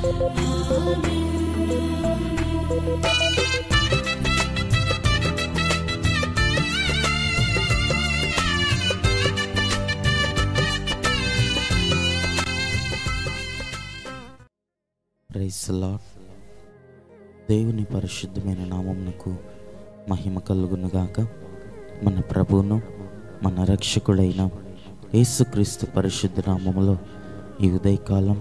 Praise the lord. దేవుని పరిశుద్ధమైన నామమునకు మహిమ కలుగునుగాక. మన ప్రభువును మన రక్షకుడైన యేసుక్రీస్తు పరిశుద్ధ నామములో ఈ ఉదయకాలం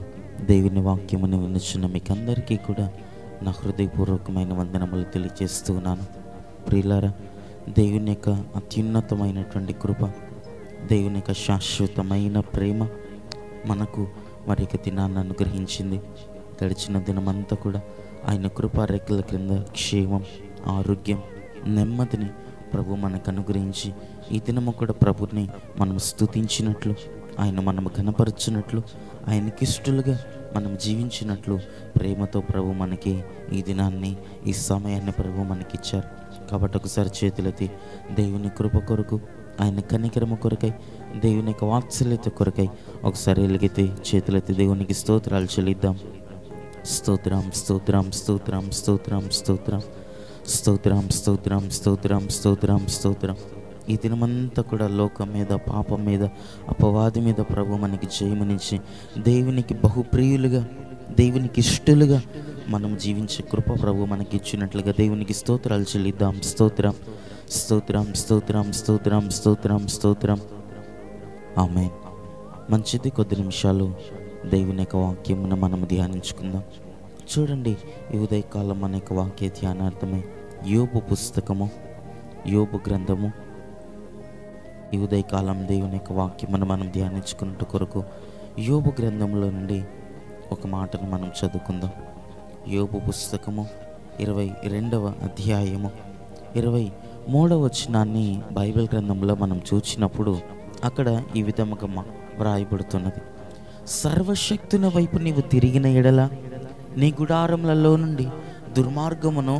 దేవుని వాక్యమును వినుచున్న మీకు అందరికీ కూడా నా హృదయపూర్వకమైన వందనములు తెలియజేస్తూ ఉన్నాను. ప్రియులారా, దేవుని యొక్క అత్యున్నతమైనటువంటి కృప, దేవుని యొక్క శాశ్వతమైన ప్రేమ మనకు మరొక దినాన్ని అనుగ్రహించింది. గడిచిన దినమంతా కూడా ఆయన కృపా రెక్కల క్రింద క్షేమం, ఆరోగ్యం, నెమ్మదిని ప్రభు మనకు అనుగ్రహించి ఈ దినము కూడా ప్రభుని మనం స్తుతించినట్లు, ఆయన మనము ఘనపరచినట్లు, ఆయనకిష్టులుగా మనం జీవించినట్లు ప్రేమతో ప్రభు మనకి ఈ దినాన్ని, ఈ సమయాన్ని ప్రభు మనకిచ్చారు. కాబట్టి ఒకసారి చేతులెత్తి దేవుని కృప కొరకు, ఆయన కనికరము కొరకై, దేవుని యొక్క వాత్సల్యత కొరకై ఒకసారి ఎలుగైతే చేతులెత్తి దేవునికి స్తోత్రాలు చెల్లిద్దాం. స్తోత్రం, స్తోత్రం, స్తోత్రం, స్తోత్రం, స్తోత్రం, స్తోత్రం, స్తోత్రం, స్తోత్రం, స్తోత్రం, స్తోత్రం. ఈ దినమంతా కూడా లోకం మీద, పాపం మీద, అపవాది మీద ప్రభు మనకి జయమునిచ్చి దేవునికి బహుప్రియులుగా, దేవునికి ఇష్టలుగా మనం జీవించే కృప ప్రభు మనకి ఇచ్చినట్లుగా దేవునికి స్తోత్రాలు చెల్లిద్దాం. స్తోత్రం, స్తోత్రం, స్తోత్రం, స్తోత్రం, స్తోత్రం, స్తోత్రం. ఆమేన్. మంచిది, కొద్ది నిమిషాలు దేవుని యొక్క వాక్యమును మనం ధ్యానించుకుందాం. చూడండి, ఈ ఉదయకాలం మన యొక్క వాక్య ధ్యానార్థమై యోబు పుస్తకము, యోబు గ్రంథము, ఈ ఉదయకాలం దేవుని యొక్క వాక్యమును మనం ధ్యానించుకున్నట్టు కొరకు యోబు గ్రంథంలో నుండి ఒక మాటను మనం చదువుకుందాం. యోబు పుస్తకము 22వ అధ్యాయము 23వ వచనాన్ని బైబిల్ గ్రంథంలో మనం చూచినప్పుడు అక్కడ ఈ విధముగా వ్రాయబడుతున్నది: సర్వశక్తుని వైపు నీవు తిరిగిన ఎడల నీ గుడారములలో నుండి దుర్మార్గమును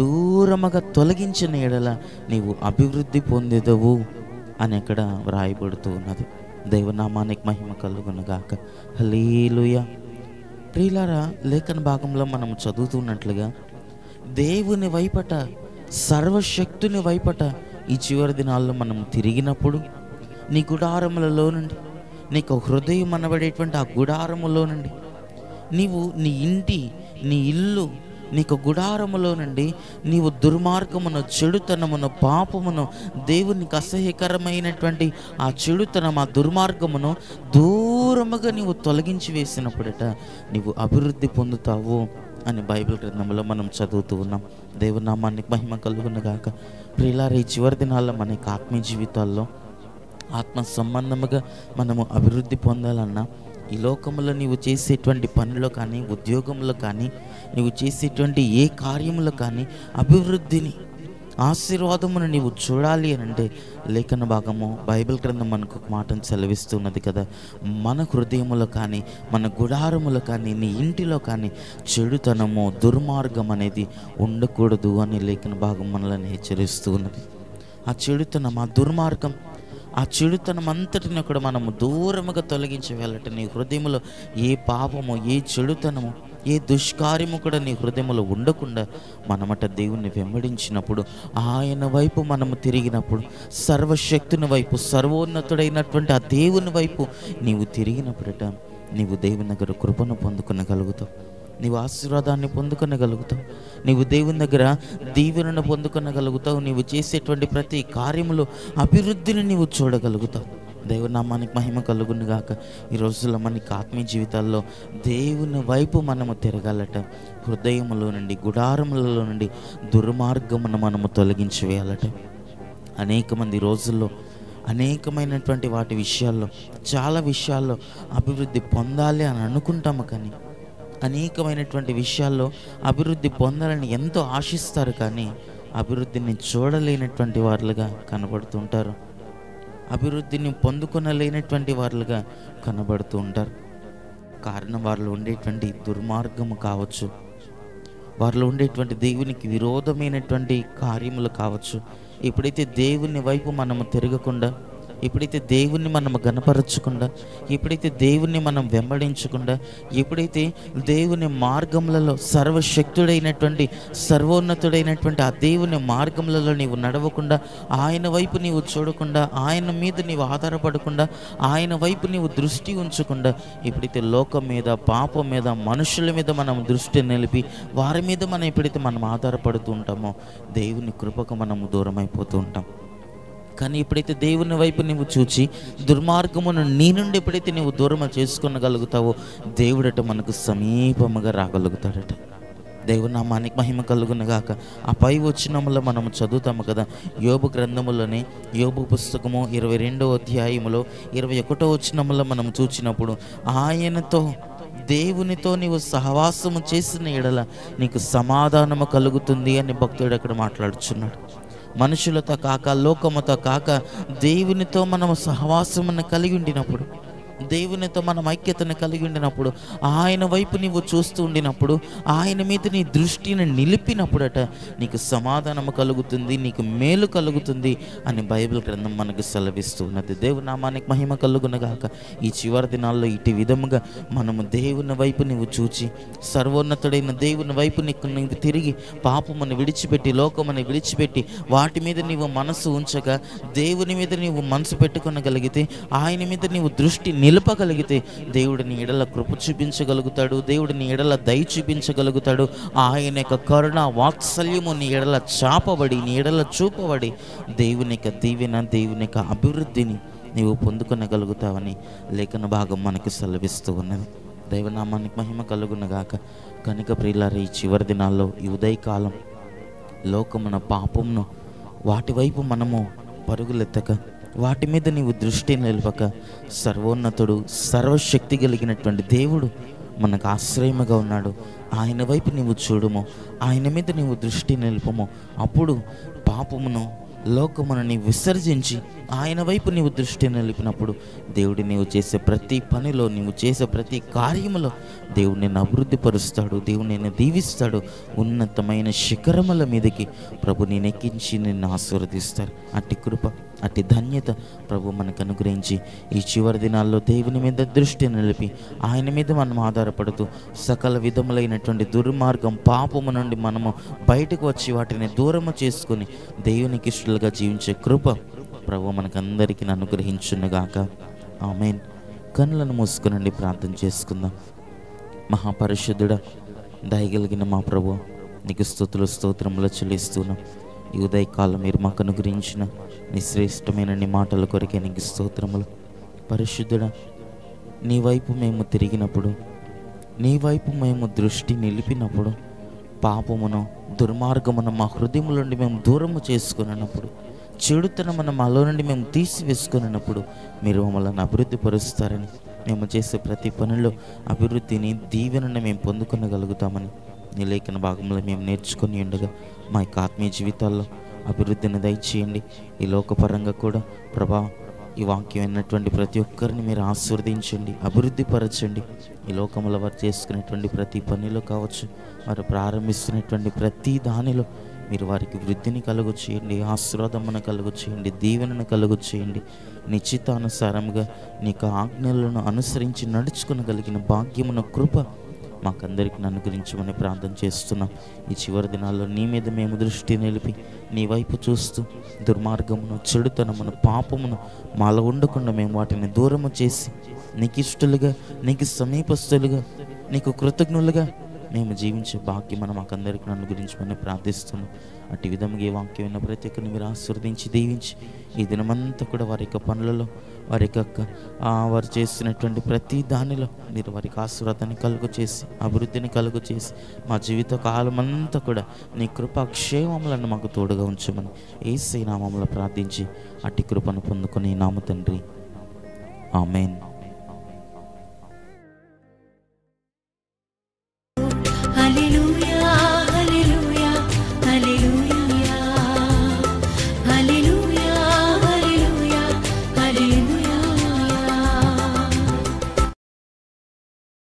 దూరముగా తొలగించిన ఎడల నీవు అభివృద్ధి పొందెదవు అని అక్కడ వ్రాయబడుతూ ఉన్నది. దైవనామానికి మహిమ కలుగునుగాక. హల్లెలూయా. ప్రియులారా, లేఖన భాగంలో మనం చదువుతున్నట్లుగా దేవుని వైపట, సర్వశక్తుని వైపట ఈ చివరి దినాల్లో మనం తిరిగినప్పుడు నీ గుడారములలో నుండి, నీకు హృదయం అనబడేటువంటి ఆ గుడారములో నుండి, నీవు నీ ఇంటి, నీ ఇల్లు, నీకు గుడారములో నుండి నీవు దుర్మార్గమును, చెడుతనమును, పాపమును, దేవునికి అసహ్యకరమైనటువంటి ఆ చెడుతనం, ఆ దుర్మార్గమును దూరముగా నీవు తొలగించి వేసినప్పుడట నీవు అభివృద్ధి పొందుతావు అని బైబిల్ గ్రంథంలో మనం చదువుతూ ఉన్నాం. దేవునామానికి మహిమ కలుగునుగాక. ప్రియులారా, ఈ చివరి దినాల్లో మన యొక్క ఆత్మీయ జీవితాల్లో ఆత్మ సంబంధముగా మనము అభివృద్ధి పొందాలన్నా, ఈ లోకంలో నీవు చేసేటువంటి పనిలో కానీ, ఉద్యోగంలో కానీ, నీవు చేసేటువంటి ఏ కార్యంలో కానీ అభివృద్ధిని, ఆశీర్వాదమును నీవు చూడాలి అని అంటే లేఖన భాగము, బైబిల్ గ్రంథం మనకు ఒక మాటను సెలవిస్తున్నది కదా. మన హృదయములో కానీ, మన గుడారములో కానీ, నీ ఇంటిలో కానీ చెడుతనము, దుర్మార్గం అనేది ఉండకూడదు అని లేఖన భాగం మనల్ని హెచ్చరిస్తూ ఉన్నది. ఆ చెడుతనం, ఆ దుర్మార్గం, ఆ చెడుతనం అంతటిని కూడా మనము దూరముగా తొలగించి వెళ్ళట నీ హృదయంలో ఏ పాపము, ఏ చెడుతనము, ఏ దుష్కార్యము కూడా నీ హృదయంలో ఉండకుండా మనమట దేవుణ్ణి వెంబడించినప్పుడు, ఆయన వైపు మనము తిరిగినప్పుడు, సర్వశక్తుని వైపు, సర్వోన్నతుడైనటువంటి ఆ దేవుని వైపు నీవు తిరిగినప్పుడట నీవు దేవుని దగ్గర కృపను పొందుకొనగలుగుతావు, నీవు ఆశీర్వాదాన్ని పొందుకొనగలుగుతావు, నీవు దేవుని దగ్గర దీవెనను పొందుకొనగలుగుతావు, నీవు చేసేటువంటి ప్రతి కార్యములో అభివృద్ధిని నీవు చూడగలుగుతావు. దేవునామానికి మహిమ కలుగునుగాక. ఈ రోజుల్లో మనకి ఆత్మీయ జీవితాల్లో దేవుని వైపు మనము తిరగాలట. హృదయములో నుండి, గుడారములలో నుండి దుర్మార్గమును మనము తొలగించి వేయాలట. అనేక మంది రోజుల్లో అనేకమైనటువంటి వాటి విషయాల్లో, చాలా విషయాల్లో అభివృద్ధి పొందాలి అని అనుకుంటాము, కానీ అనేకమైనటువంటి విషయాల్లో అభివృద్ధి పొందాలని ఎంతో ఆశిస్తారు, కానీ అభివృద్ధిని చూడలేనటువంటి వారులుగా కనబడుతుంటారు, అభివృద్ధిని పొందుకొనలేనటువంటి వారులుగా కనబడుతూ ఉంటారు. కారణం వారిలో ఉండేటువంటి దుర్మార్గము కావచ్చు, వారిలో ఉండేటువంటి దేవునికి విరోధమైనటువంటి కార్యములు కావచ్చు. ఎప్పుడైతే దేవుని వైపు మనము తిరగకుండా ఎప్పుడైతే దేవుణ్ణి మనం గనపరచకుండా, ఎప్పుడైతే దేవుణ్ణి మనం వెంబడించకుండా, ఎప్పుడైతే దేవుని మార్గములలో సర్వశక్తుడైనటువంటి సర్వోన్నతుడైనటువంటి ఆ దేవుని మార్గములలో నీవు నడవకుండా, ఆయన వైపు నీవు చూడకుండా, ఆయన మీద నీవు ఆధారపడకుండా, ఆయన వైపు నీవు దృష్టి ఉంచకుండా, ఎప్పుడైతే లోకం మీద, పాపం మీద, మనుషుల మీద మనం దృష్టి నిలిపి వారి మీద మనం ఎప్పుడైతే మనం ఆధారపడుతూ ఉంటామో దేవుని కృపకు మనము దూరం అయిపోతూ ఉంటాం. కానీ ఎప్పుడైతే దేవుని వైపు నువ్వు చూచి దుర్మార్గమును నీ నుండి ఎప్పుడైతే నువ్వు దూరం చేసుకొనగలుగుతావో దేవుడట మనకు సమీపముగా రాగలుగుతాడట. దేవుని నామానికి మహిమ కలుగునుగాక. ఆ పై వచనములో మనము చదువుతాము కదా, యోబు గ్రంథములోనే యోబు పుస్తకము 22వ అధ్యాయములో 21వ వచనములో మనం చూచినప్పుడు, ఆయనతో దేవునితో నీవు సహవాసము చేసిన ఎడల నీకు సమాధానము కలుగుతుంది అని భక్తుడు అక్కడ మాట్లాడుచున్నాడు. మనుషులతో కాక, లోకముతో కాక, దేవునితో మనము సహవాసమును కలిగి ఉండినప్పుడు, దేవునితో మనం ఐక్యతను కలిగి ఉండినప్పుడు, ఆయన వైపు నీవు చూస్తూ ఉండినప్పుడు, ఆయన మీద నీ దృష్టిని నిలిపినప్పుడట నీకు సమాధానము కలుగుతుంది, నీకు మేలు కలుగుతుంది అని బైబిల్ గ్రంథం మనకు సెలవిస్తూ ఉన్నది. దేవుని నామానికి మహిమ కలుగునగాక. ఈ చివరి దినాల్లో ఇటు విధముగా మనము దేవుని వైపు నీవు చూచి, సర్వోన్నతుడైన దేవుని వైపు నీవు తిరిగి, పాపమును విడిచిపెట్టి, లోకమును విడిచిపెట్టి, వాటి మీద నీవు మనసు ఉంచగా, దేవుని మీద నీవు మనసు పెట్టుకొనగలిగితే, ఆయన మీద నీవు దృష్టి నిలపగలిగితే దేవుడు నీ ఎడల కృప చూపించగలుగుతాడు, దేవుడు నీ ఎడల దయ చూపించగలుగుతాడు. ఆయన యొక్క కరుణ వాత్సల్యము నీ ఎడల చాపబడి, నీ ఎడల చూపబడి దేవుని యొక్క దీవెన, దేవుని యొక్క అభివృద్ధిని నీవు పొందుకొనగలుగుతావని లేఖన భాగం మనకు సెలవిస్తూ ఉన్నది. దైవనామానికి మహిమ కలుగునగాక. కనుక ప్రియులారా, ఈ చివరి దినాల్లో, ఈ ఉదయకాలం లోకమున పాపమును వాటి వైపు మనము పరుగులెత్తక, వాటి మీద నీవు దృష్టి నిలపక, సర్వోన్నతుడు, సర్వశక్తి కలిగినటువంటి దేవుడు మనకు ఆశ్రయముగా ఉన్నాడు. ఆయన వైపు నీవు చూడుము, ఆయన మీద నీవు దృష్టి నిలుపము. అప్పుడు పాపమును, లోకమును నీవు విసర్జించి ఆయన వైపు నీవు దృష్టి నిలిపినప్పుడు దేవుడు నీవు చేసే ప్రతి పనిలో, నీవు చేసే ప్రతి కార్యములో దేవుడు నిన్ను అభివృద్ధి పరుస్తాడు, దేవుడు నిన్ను దీవిస్తాడు. ఉన్నతమైన శిఖరముల మీదకి ప్రభు నేను ఎక్కించి నిన్ను ఆశీర్వదిస్తాడు. అట్టి కృప, అట్టి ధన్యత ప్రభు మనకు అనుగ్రహించి ఈ చివరి దినాల్లో దేవుని మీద దృష్టి నిలిపి ఆయన మీద మనం ఆధారపడుతూ సకల విధములైనటువంటి దుర్మార్గం, పాపము నుండి మనము బయటకు వచ్చి వాటిని దూరము చేసుకొని దేవునికి ఇష్టలుగా జీవించే కృప ప్రభు మనకందరికీ అనుగ్రహించునుగాక. ఆమేన్. కన్నులను మూసుకునండి, ప్రార్థన చేసుకుందాం. మహాపరిశుద్ధుడా, దయగలిగిన మా ప్రభు, నీకు స్తుతులు స్తోత్రములు చెల్లిస్తున్నాం. ఈ ఉదయకాలం మీరు మాకు అనుగ్రహించిన నీ శ్రేష్టమైన నీ మాటల కొరకే నీకు స్తోత్రములు. పరిశుద్ధుడా, నీ వైపు మేము తిరిగినప్పుడు, నీ వైపు మేము దృష్టి నిలిపినప్పుడు, పాపమును, దుర్మార్గమును మా హృదయముల నుండి మేము దూరము చేసుకున్నప్పుడు, చెడుతనమును మాలో నుండి మేము తీసివేసుకున్నప్పుడు మీరు మమ్మల్ని అభివృద్ధి పరుస్తారని, మేము చేసే ప్రతి పనిలో అభివృద్ధిని, దీవెనను మేము పొందుకొనగలుగుతామని నీ లేఖన భాగంలో మేము నేర్చుకొని ఉండగా మా యొక్క ఆత్మీయ జీవితాల్లో అభివృద్ధిని దయచేయండి. ఈ లోకపరంగా కూడా ప్రభా, ఈ వాక్యం అయినటువంటి ప్రతి ఒక్కరిని మీరు ఆశీర్వదించండి, అభివృద్ధి పరచండి. ఈ లోకంలో వారు చేసుకునేటువంటి ప్రతి పనిలో కావచ్చు, వారు ప్రారంభిస్తున్నటువంటి ప్రతి దానిలో మీరు వారికి వృద్ధిని కలుగు చేయండి, ఆశీర్వాదమును కలుగు చేయండి, దీవెనను కలుగు చేయండి. నిశ్చితానుసారంగా నీకు ఆజ్ఞలను అనుసరించి నడుచుకునగలిగిన భాగ్యమున కృప మాకందరికి అనుగ్రహించమని ప్రార్థన చేస్తున్నాం. ఈ చివరి దినాల్లో నీ మీద మేము దృష్టి నిలిపి నీ వైపు చూస్తూ దుర్మార్గమును, చెడుతనమును, పాపమును మాలో ఉండకుండా మేము వాటిని దూరము చేసి నీకు ఇష్టలుగా, నీకు సమీపస్తులుగా, నీకు కృతజ్ఞులుగా మేము జీవించే భాగ్యమని మాకందరికీ అనుగ్రహించమని ప్రార్థిస్తున్నాం. అట్టి విధంగా ఈ వాక్యమైన ప్రతి ఒక్కరిని మీరు ఆశీర్వదించి దీవించి ఈ దినమంతా కూడా వారి యొక్క పనులలో, వారి యొక్క వారు చేస్తున్నటువంటి ప్రతి దానిలో మీరు వారికి ఆశీర్వాదాన్ని కలుగు చేసి, అభివృద్ధిని కలుగు చేసి, మా జీవిత కాలమంతా కూడా నీ కృపా క్షేమములను మాకు తోడుగా ఉంచమని యేసయ్య నామములో ప్రార్థించి అట్టి కృపను పొందుకొని నామ తండ్రి, ఆమేన్.